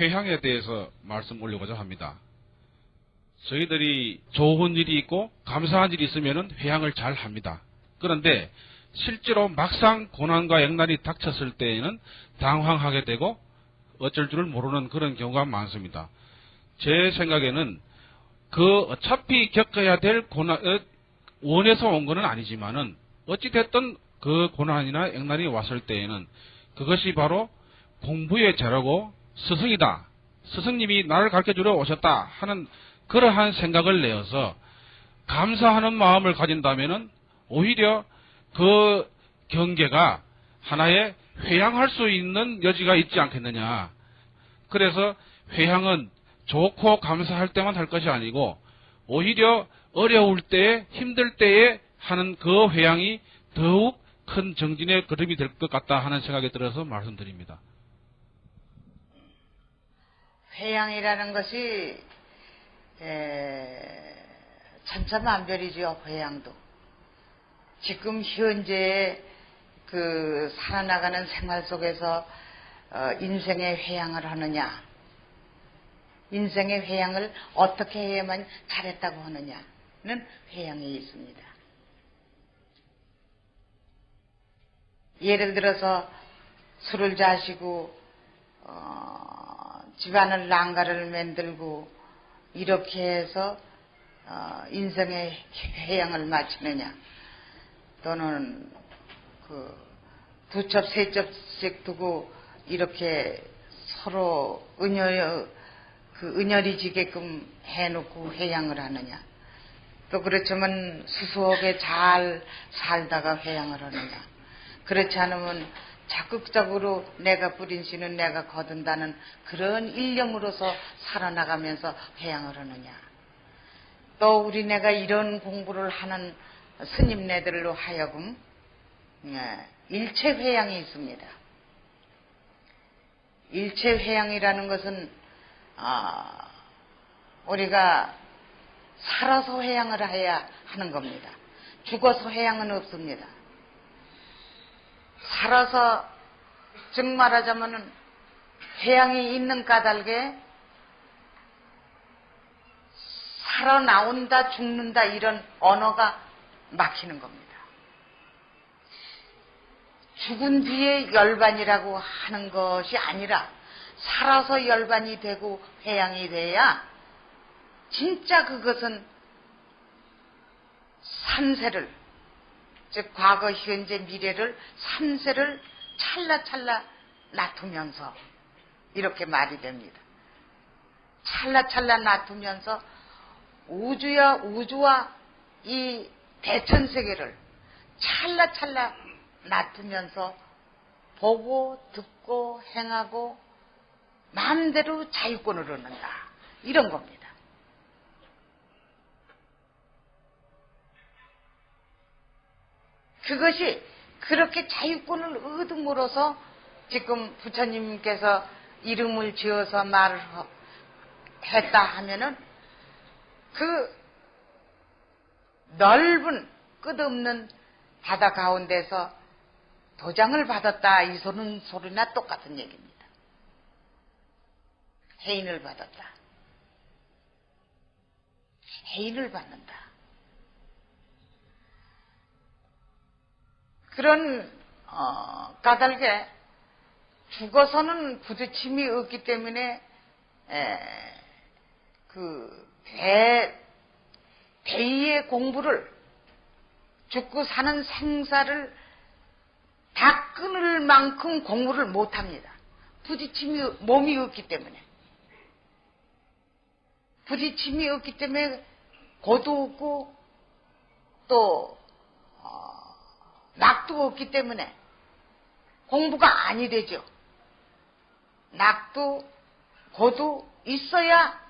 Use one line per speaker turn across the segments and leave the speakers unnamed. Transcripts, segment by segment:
회향에 대해서 말씀 올리고자 합니다. 저희들이 좋은 일이 있고 감사한 일이 있으면 회향을 잘 합니다. 그런데 실제로 막상 고난과 액난이 닥쳤을 때에는 당황하게 되고 어쩔 줄을 모르는 그런 경우가 많습니다. 제 생각에는 어차피 겪어야 될 원에서 온 것은 아니지만은 어찌됐든 그 고난이나 액난이 왔을 때에는 그것이 바로 공부의 자료고 스승이다. 스승님이 나를 가르쳐주러 오셨다 하는 그러한 생각을 내어서 감사하는 마음을 가진다면은 오히려 그 경계가 하나의 회향할 수 있는 여지가 있지 않겠느냐. 그래서 회향은 좋고 감사할 때만 할 것이 아니고 오히려 어려울 때, 힘들 때에 하는 그 회향이 더욱 큰 정진의 걸음이 될 것 같다 하는 생각이 들어서 말씀드립니다.
회향이라는 것이 천차만별이죠. 회향도 지금 현재 그 살아나가는 생활 속에서 인생의 회향을 하느냐, 인생의 회향을 어떻게 해야만 잘했다고 하느냐는 회향이 있습니다. 예를 들어서 술을 자시고 집안을 난가를 만들고 이렇게 해서 인생의 회향을 마치느냐, 또는 두 첩, 세 첩씩 두고 이렇게 서로 은열이 지게끔 해놓고 회향을 하느냐, 또 그렇지만 수수하게 잘 살다가 회향을 하느냐, 그렇지 않으면 적극적으로 내가 뿌린 씨는 내가 거둔다는 그런 일념으로서 살아나가면서 회향을 하느냐, 또 우리네가 이런 공부를 하는 스님네들로 하여금 일체회향이 있습니다. 일체회향이라는 것은 우리가 살아서 회향을 해야 하는 겁니다. 죽어서 회향은 없습니다. 살아서, 즉 말하자면은 회향이 있는 까닭에 살아나온다, 죽는다 이런 언어가 막히는 겁니다. 죽은 뒤에 열반이라고 하는 것이 아니라 살아서 열반이 되고 회향이 돼야 진짜 그것은 삼세를, 즉 과거, 현재, 미래를 삼세를 찰나찰나 놔두면서 이렇게 말이 됩니다. 찰나찰나 놔두면서 우주와 이 대천세계를 찰나찰나 놔두면서 보고 듣고 행하고 마음대로 자유권을 얻는다, 이런 겁니다. 그것이 그렇게 자유권을 얻음으로써 지금 부처님께서 이름을 지어서 말을 했다 하면은 그 넓은 끝없는 바다 가운데서 도장을 받았다, 이 소리나 똑같은 얘기입니다. 해인을 받았다. 해인을 받는다. 그런 까닭에 죽어서는 부딪힘이 없기 때문에 대의의 공부를, 죽고 사는 생사를 다 끊을 만큼 공부를 못합니다. 부딪힘이 몸이 없기 때문에. 부딪힘이 없기 때문에 고도 없고 또 낙도 없기 때문에 공부가 아니 되죠. 낙도 고도 있어야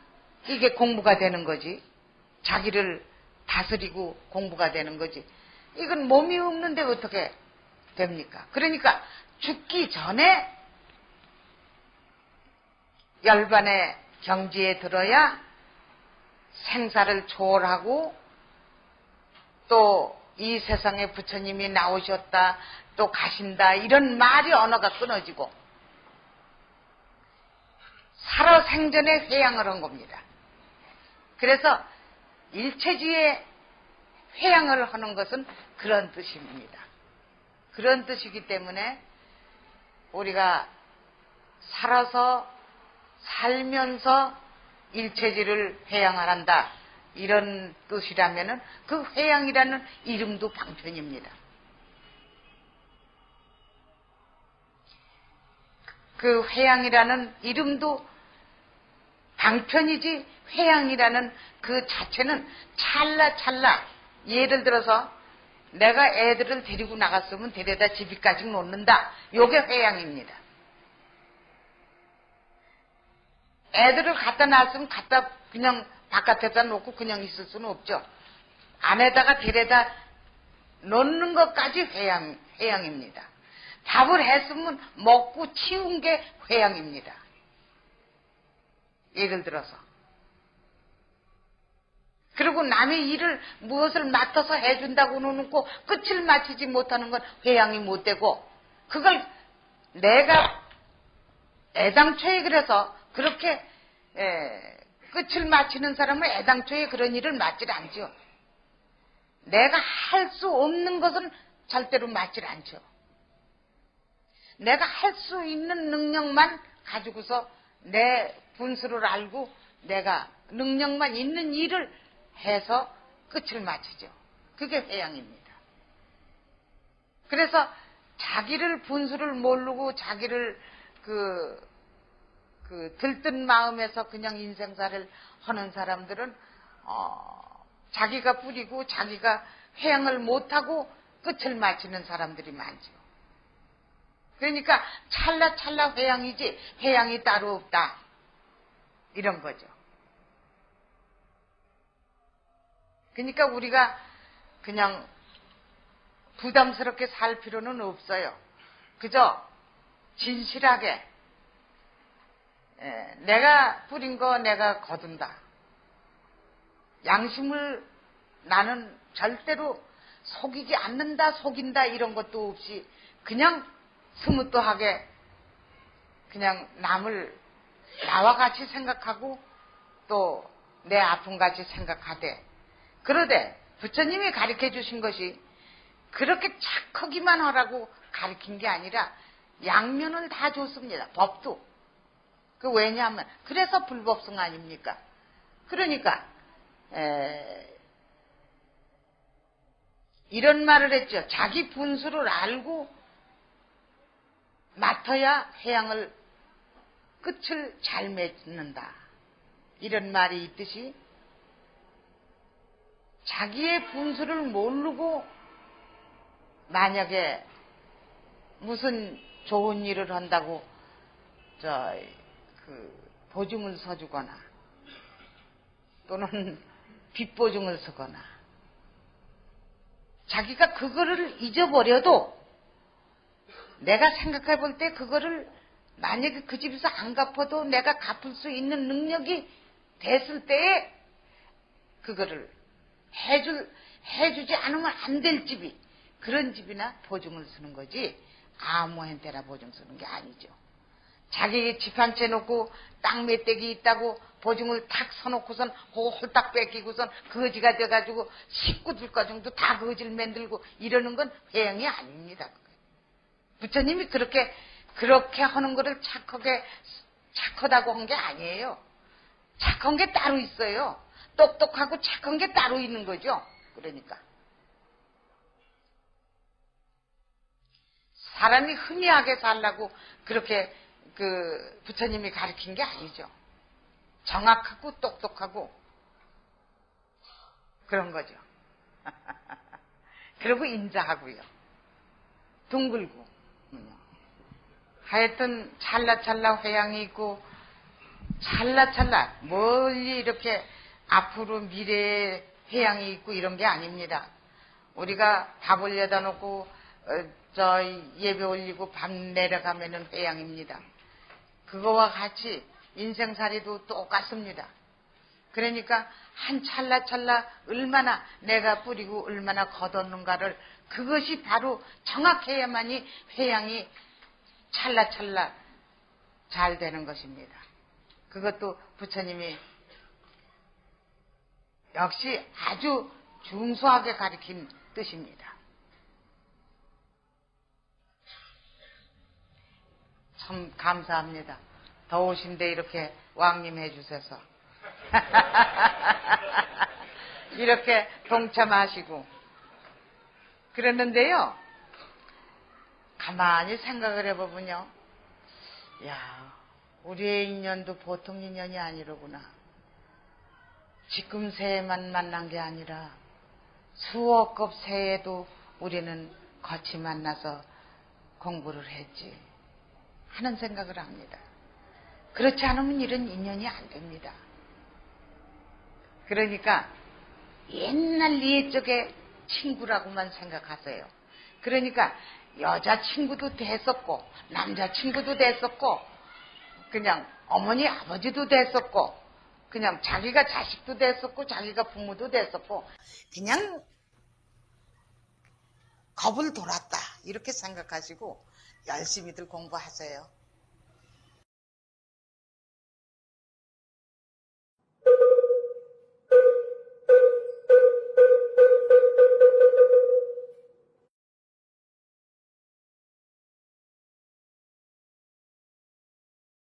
이게 공부가 되는 거지. 자기를 다스리고 공부가 되는 거지. 이건 몸이 없는데 어떻게 됩니까? 그러니까 죽기 전에 열반의 경지에 들어야 생사를 초월하고 또 이 세상에 부처님이 나오셨다, 또 가신다, 이런 말이 언어가 끊어지고 살아생전에 회양을 한 겁니다. 그래서 일체주의에 회양을 하는 것은 그런 뜻입니다. 그런 뜻이기 때문에 우리가 살면서 일체지를 회양하란다, 이런 뜻이라면은 그 회양이라는 이름도 방편입니다. 그 회양이라는 이름도 방편이지, 회양이라는 그 자체는 찰나찰나, 예를 들어서 내가 애들을 데리고 나갔으면 데려다 집이까지 놓는다, 요게 회양입니다. 애들을 갖다 놨으면 갖다 그냥 바깥에다 놓고 그냥 있을 수는 없죠. 안에다가 데려다 놓는 것까지 회양입니다. 밥을 했으면 먹고 치운 게 회양입니다. 예를 들어서. 그리고 남의 일을 무엇을 맡아서 해준다고 놓고 끝을 맞추지 못하는 건 회양이 못 되고, 그걸 내가 애당초에 그래서 그렇게 끝을 맞추는 사람은 애당초에 그런 일을 맡질 않죠. 내가 할 수 없는 것은 절대로 맡질 않죠. 내가 할 수 있는 능력만 가지고서 내 분수를 알고 내가 능력만 있는 일을 해서 끝을 맞추죠. 그게 회양입니다. 그래서 자기를 분수를 모르고 자기를 들뜬 마음에서 그냥 인생살을 하는 사람들은 자기가 뿌리고 자기가 회양을 못하고 끝을 맞추는 사람들이 많죠. 그러니까 찰나찰나 회양이지 회양이 따로 없다, 이런 거죠. 그러니까 우리가 그냥 부담스럽게 살 필요는 없어요. 그저 진실하게 내가 뿌린 거 내가 거둔다. 양심을 나는 절대로 속이지 않는다, 속인다 이런 것도 없이 그냥 스무트하게 그냥 남을 나와 같이 생각하고 또 내 아픔 같이 생각하되, 그러되 부처님이 가르쳐 주신 것이 그렇게 착하기만 하라고 가르친 게 아니라 양면을 다 줬습니다. 법도. 왜냐하면 그래서 불법성 아닙니까? 그러니까 이런 말을 했죠. 자기 분수를 알고 맡아야 회양을 끝을 잘 맺는다, 이런 말이 있듯이 자기의 분수를 모르고 만약에 무슨 좋은 일을 한다고 보증을 서주거나 또는 빚보증을 서거나 자기가 그거를 잊어버려도 내가 생각해 볼 때 그거를 만약에 그 집에서 안 갚아도 내가 갚을 수 있는 능력이 됐을 때에 그거를 해주지 않으면 안 될 집이, 그런 집이나 보증을 쓰는 거지 아무한테나 보증 쓰는 게 아니죠. 자기 집 한 채 놓고 땅 몇 댁이 있다고 보증을 탁 서놓고선 홀딱 뺏기고선 거지가 돼가지고 식구들 가정도 다 거지를 만들고 이러는 건 회양이 아닙니다. 부처님이 그렇게 하는 거를 착하다고 한 게 아니에요. 착한 게 따로 있어요. 똑똑하고 착한 게 따로 있는 거죠. 그러니까 사람이 흔히하게 살라고 그렇게 부처님이 가르친 게 아니죠. 정확하고 똑똑하고 그런 거죠. 그리고 인자하고요. 둥글고. 하여튼 찰나찰나 회양이 있고 찰나찰나 멀리 이렇게 앞으로 미래에 회양이 있고 이런 게 아닙니다. 우리가 밥 올려다 놓고 예배 올리고 밤 내려가면은 회양입니다. 그거와 같이 인생살이도 똑같습니다. 그러니까 한 찰나찰나 얼마나 내가 뿌리고 얼마나 거뒀는가를, 그것이 바로 정확해야만이 회양이 찰나찰나 잘 되는 것입니다. 그것도 부처님이 역시 아주 중소하게 가리킨 뜻입니다. 참 감사합니다. 더우신데 이렇게 왕림해 주셔서 이렇게 동참하시고 그랬는데요. 가만히 생각을 해보면요. 야, 우리의 인연도 보통 인연이 아니로구나. 지금 새에만 만난 게 아니라 수억 급 새에도 우리는 같이 만나서 공부를 했지 하는 생각을 합니다. 그렇지 않으면 이런 인연이 안 됩니다. 그러니까 옛날 옛적의 친구라고만 생각하세요. 그러니까 여자친구도 됐었고 남자친구도 됐었고 그냥 어머니 아버지도 됐었고 그냥 자기가 자식도 됐었고 자기가 부모도 됐었고 그냥 겁을 돌았다 이렇게 생각하시고 열심히들 공부하세요.